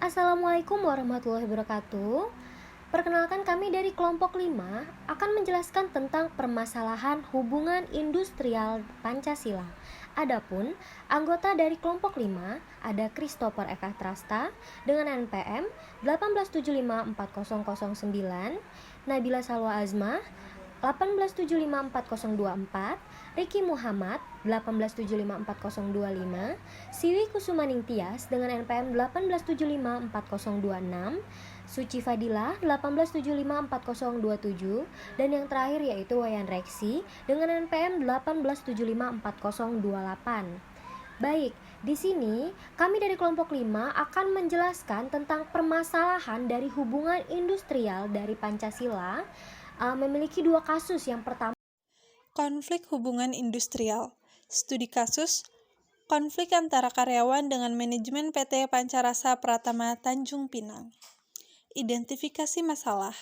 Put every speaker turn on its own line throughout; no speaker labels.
Assalamualaikum warahmatullahi wabarakatuh. Perkenalkan, kami dari kelompok 5 akan menjelaskan tentang permasalahan hubungan industrial Pancasila. Adapun anggota dari kelompok 5 ada Christopher Eka Trasta dengan NPM 1875409, Nabila Salwa Azma 1875424, Riki Muhammad 1875425, Siwi Kusumaning Tias dengan NPM 1875426, Suci Fadilah 1875427, dan yang terakhir yaitu Wayan Reksi dengan NPM 1875428. Baik, di sini kami dari kelompok 5 akan menjelaskan tentang permasalahan dari hubungan industrial dari Pancasila. Memiliki dua kasus. Yang pertama,
Konflik hubungan industrial. Studi kasus konflik antara karyawan dengan manajemen PT Pancarasa Pratama Tanjung Pinang. Identifikasi masalah.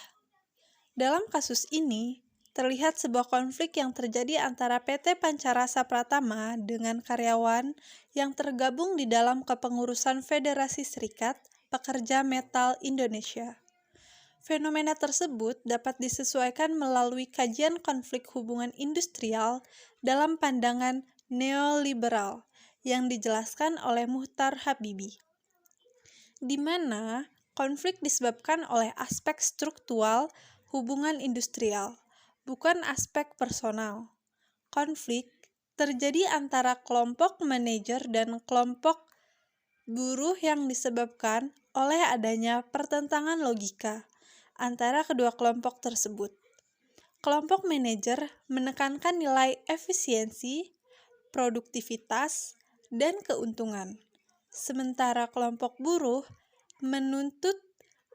Dalam kasus ini, terlihat sebuah konflik yang terjadi antara PT Pancarasa Pratama dengan karyawan yang tergabung di dalam kepengurusan Federasi Serikat Pekerja Metal Indonesia. Fenomena tersebut dapat disesuaikan melalui kajian konflik hubungan industrial dalam pandangan neoliberal yang dijelaskan oleh Muhtar Habibie, di mana konflik disebabkan oleh aspek struktural hubungan industrial, bukan aspek personal. Konflik terjadi antara kelompok manajer dan kelompok buruh yang disebabkan oleh adanya pertentangan logika antara kedua kelompok tersebut. Kelompok manajer menekankan nilai efisiensi, produktivitas, dan keuntungan, sementara kelompok buruh menuntut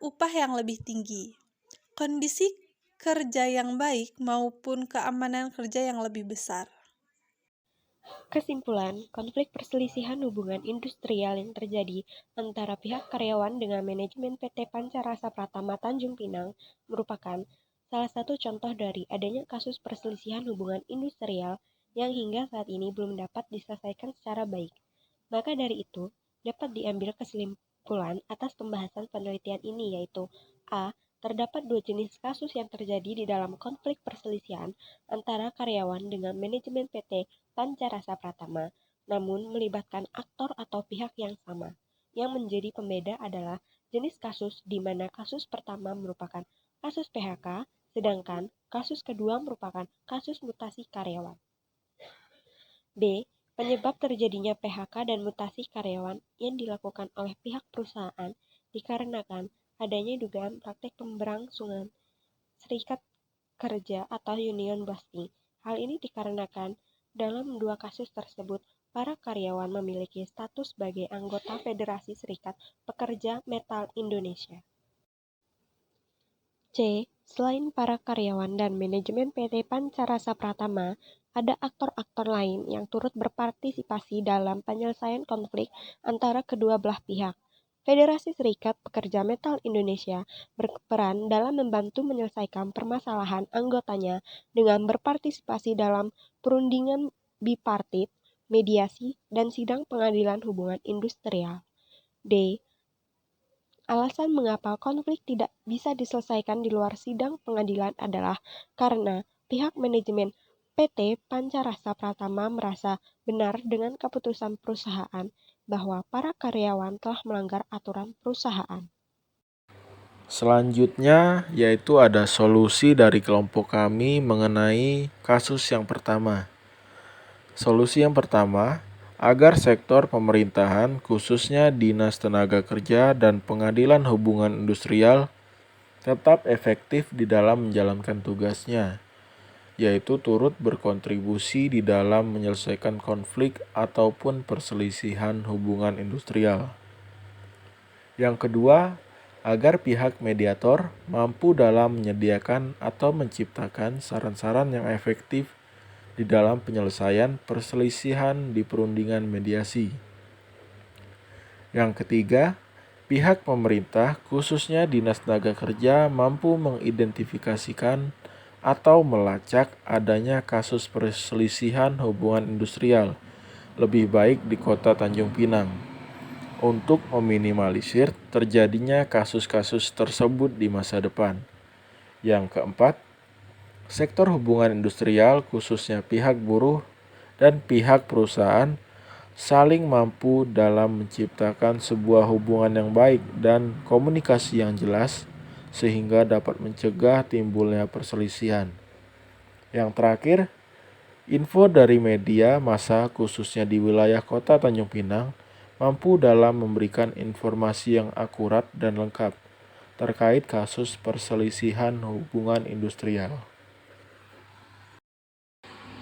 upah yang lebih tinggi, kondisi kerja yang baik, maupun keamanan kerja yang lebih besar.
kesimpulan, konflik perselisihan hubungan industrial yang terjadi antara pihak karyawan dengan manajemen PT Pancarasa Pratama Tanjung Pinang merupakan salah satu contoh dari adanya kasus perselisihan hubungan industrial yang hingga saat ini belum dapat diselesaikan secara baik. Maka dari itu, dapat diambil kesimpulan atas pembahasan penelitian ini, yaitu A. Terdapat dua jenis kasus yang terjadi di dalam konflik perselisihan antara karyawan dengan manajemen PT Pancarasa Pratama, namun melibatkan aktor atau pihak yang sama. Yang menjadi pembeda adalah jenis kasus di mana kasus pertama merupakan kasus PHK, sedangkan kasus kedua merupakan kasus mutasi karyawan. B. Penyebab terjadinya PHK dan mutasi karyawan yang dilakukan oleh pihak perusahaan dikarenakan adanya dugaan praktek pemberlangsungan serikat kerja atau union busting. Hal ini dikarenakan dalam dua kasus tersebut, para karyawan memiliki status sebagai anggota Federasi Serikat Pekerja Metal Indonesia. C. Selain para karyawan dan manajemen PT Pancarasa Pratama, ada aktor-aktor lain yang turut berpartisipasi dalam penyelesaian konflik antara kedua belah pihak. Federasi Serikat Pekerja Metal Indonesia berperan dalam membantu menyelesaikan permasalahan anggotanya dengan berpartisipasi dalam perundingan bipartit, mediasi, dan sidang pengadilan hubungan industrial. D. Alasan mengapa konflik tidak bisa diselesaikan di luar sidang pengadilan adalah karena pihak manajemen PT Pancarasa Pratama merasa benar dengan keputusan perusahaan bahwa para karyawan telah melanggar aturan perusahaan.
Selanjutnya yaitu ada solusi dari kelompok kami mengenai kasus yang pertama. Solusi yang pertama, agar sektor pemerintahan khususnya Dinas Tenaga Kerja dan Pengadilan Hubungan Industrial tetap efektif di dalam menjalankan tugasnya, yaitu turut berkontribusi di dalam menyelesaikan konflik ataupun perselisihan hubungan industrial. Yang kedua, agar pihak mediator mampu dalam menyediakan atau menciptakan saran-saran yang efektif di dalam penyelesaian perselisihan di perundingan mediasi. Yang ketiga, pihak pemerintah khususnya Dinas Tenaga Kerja mampu mengidentifikasikan atau melacak adanya kasus perselisihan hubungan industrial lebih baik di kota Tanjung Pinang. untuk meminimalisir terjadinya kasus-kasus tersebut di masa depan. Yang keempat, sektor hubungan industrial khususnya pihak buruh dan pihak perusahaan saling mampu dalam menciptakan sebuah hubungan yang baik dan komunikasi yang jelas sehingga dapat mencegah timbulnya perselisihan. Yang terakhir, info dari media massa khususnya di wilayah Kota Tanjung Pinang mampu dalam memberikan informasi yang akurat dan lengkap terkait kasus perselisihan hubungan industrial.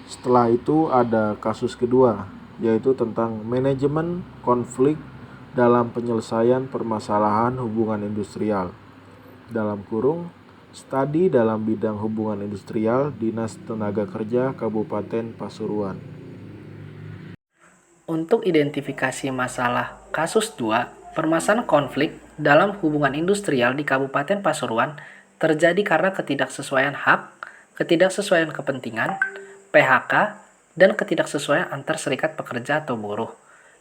Setelah itu ada kasus kedua, yaitu tentang manajemen konflik dalam penyelesaian permasalahan hubungan industrial. Dalam kurung, studi dalam bidang hubungan industrial Dinas Tenaga Kerja Kabupaten Pasuruan.
Untuk identifikasi masalah kasus 2, permasalahan konflik dalam hubungan industrial di Kabupaten Pasuruan terjadi karena ketidaksesuaian hak, ketidaksesuaian kepentingan, PHK, dan ketidaksesuaian antar serikat pekerja atau buruh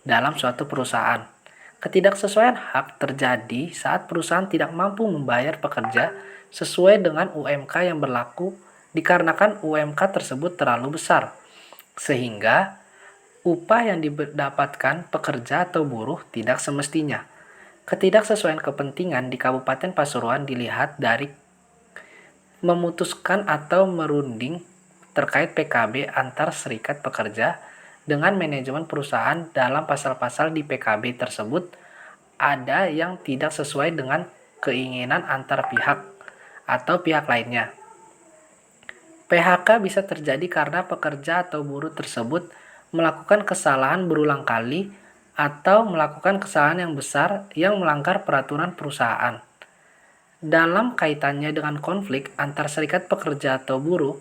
dalam suatu perusahaan. Ketidaksesuaian hak terjadi saat perusahaan tidak mampu membayar pekerja sesuai dengan UMK yang berlaku dikarenakan UMK tersebut terlalu besar, sehingga upah yang didapatkan pekerja atau buruh tidak semestinya. Ketidaksesuaian kepentingan di Kabupaten Pasuruan dilihat dari memutuskan atau merunding terkait PKB antar serikat pekerja dengan manajemen perusahaan. Dalam pasal-pasal di PKB tersebut ada yang tidak sesuai dengan keinginan antar pihak atau pihak lainnya. PHK bisa terjadi karena pekerja atau buruh tersebut melakukan kesalahan berulang kali atau melakukan kesalahan yang besar yang melanggar peraturan perusahaan. Dalam kaitannya dengan konflik antar serikat pekerja atau buruh,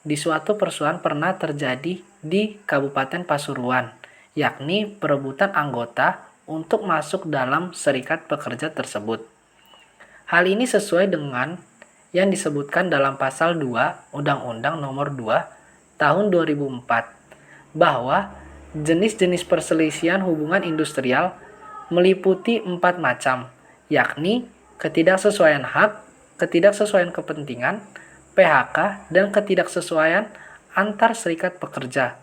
di suatu perusahaan pernah terjadi di Kabupaten Pasuruan, yakni perebutan anggota untuk masuk dalam serikat pekerja tersebut. Hal ini sesuai dengan yang disebutkan dalam pasal 2 Undang-Undang Nomor 2 Tahun 2004 bahwa jenis-jenis perselisihan hubungan industrial meliputi 4 macam, yakni ketidaksesuaian hak, ketidaksesuaian kepentingan, PHK, dan ketidaksesuaian antar serikat pekerja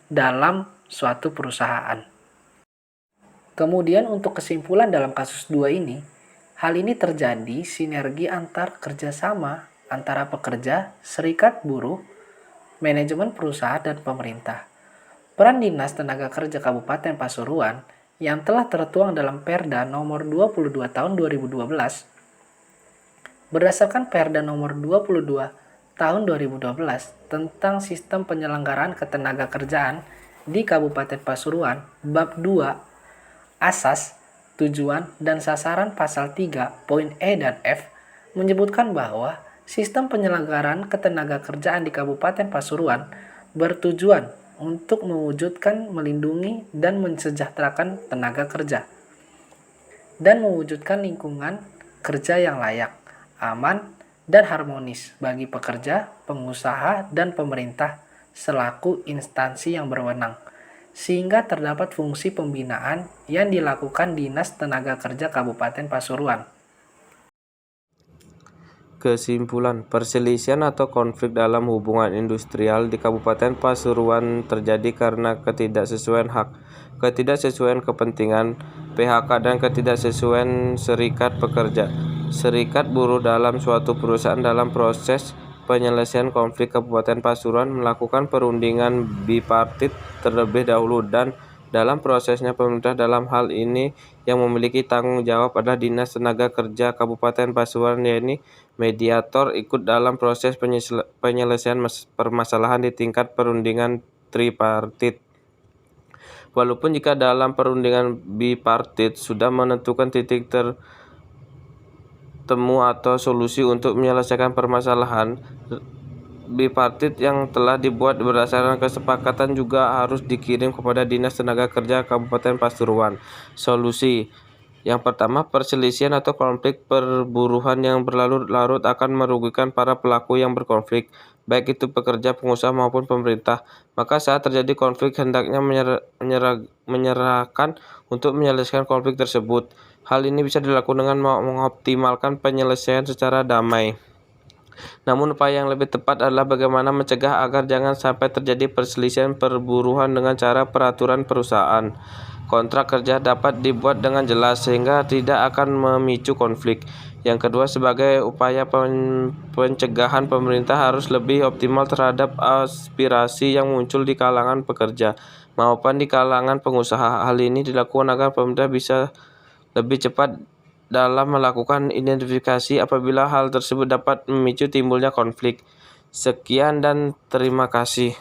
dalam suatu perusahaan. Kemudian untuk kesimpulan dalam kasus 2 ini, hal ini terjadi sinergi antar kerjasama antara pekerja, serikat buruh, manajemen perusahaan, dan pemerintah. Peran Dinas Tenaga Kerja Kabupaten Pasuruan yang telah tertuang dalam Perda Nomor 22 Tahun 2012 berdasarkan Perda Nomor 22 Tahun 2012 tentang Sistem Penyelenggaraan Ketenagakerjaan di Kabupaten Pasuruan Bab 2 Asas, Tujuan, dan Sasaran Pasal 3 Poin E dan F menyebutkan bahwa sistem penyelenggaraan ketenagakerjaan di Kabupaten Pasuruan bertujuan untuk mewujudkan, melindungi, dan mensejahterakan tenaga kerja, dan mewujudkan lingkungan kerja yang layak, aman, dan harmonis bagi pekerja, pengusaha, dan pemerintah selaku instansi yang berwenang, sehingga terdapat fungsi pembinaan yang dilakukan Dinas Tenaga Kerja Kabupaten Pasuruan.
Kesimpulan, perselisihan atau konflik dalam hubungan industrial di Kabupaten Pasuruan terjadi karena ketidaksesuaian hak, ketidaksesuaian kepentingan, PHK, dan ketidaksesuaian serikat pekerja, serikat buruh dalam suatu perusahaan. Dalam proses penyelesaian konflik, Kabupaten Pasuruan melakukan perundingan bipartit terlebih dahulu, dan dalam prosesnya pemerintah dalam hal ini yang memiliki tanggung jawab adalah Dinas Tenaga Kerja Kabupaten Pasuruan, yakni mediator ikut dalam proses penyelesaian permasalahan di tingkat perundingan tripartit. Walaupun jika dalam perundingan bipartit sudah menentukan titik temu atau solusi untuk menyelesaikan permasalahan, bipartit yang telah dibuat berdasarkan kesepakatan juga harus dikirim kepada Dinas Tenaga Kerja Kabupaten Pasuruan. Solusi Yang pertama, perselisihan atau konflik perburuhan yang berlarut-larut akan merugikan para pelaku yang berkonflik, baik itu pekerja, pengusaha maupun pemerintah. Maka saat terjadi konflik hendaknya menyerahkan untuk menyelesaikan konflik tersebut. Hal ini bisa dilakukan dengan mengoptimalkan penyelesaian secara damai. Namun upaya yang lebih tepat adalah bagaimana mencegah agar jangan sampai terjadi perselisihan perburuhan dengan cara peraturan perusahaan. Kontrak kerja dapat dibuat dengan jelas sehingga tidak akan memicu konflik. Yang kedua, sebagai upaya pencegahan, pemerintah harus lebih optimal terhadap aspirasi yang muncul di kalangan pekerja maupun di kalangan pengusaha. Hal ini dilakukan agar pemerintah bisa lebih cepat dalam melakukan identifikasi apabila hal tersebut dapat memicu timbulnya konflik. Sekian dan terima kasih.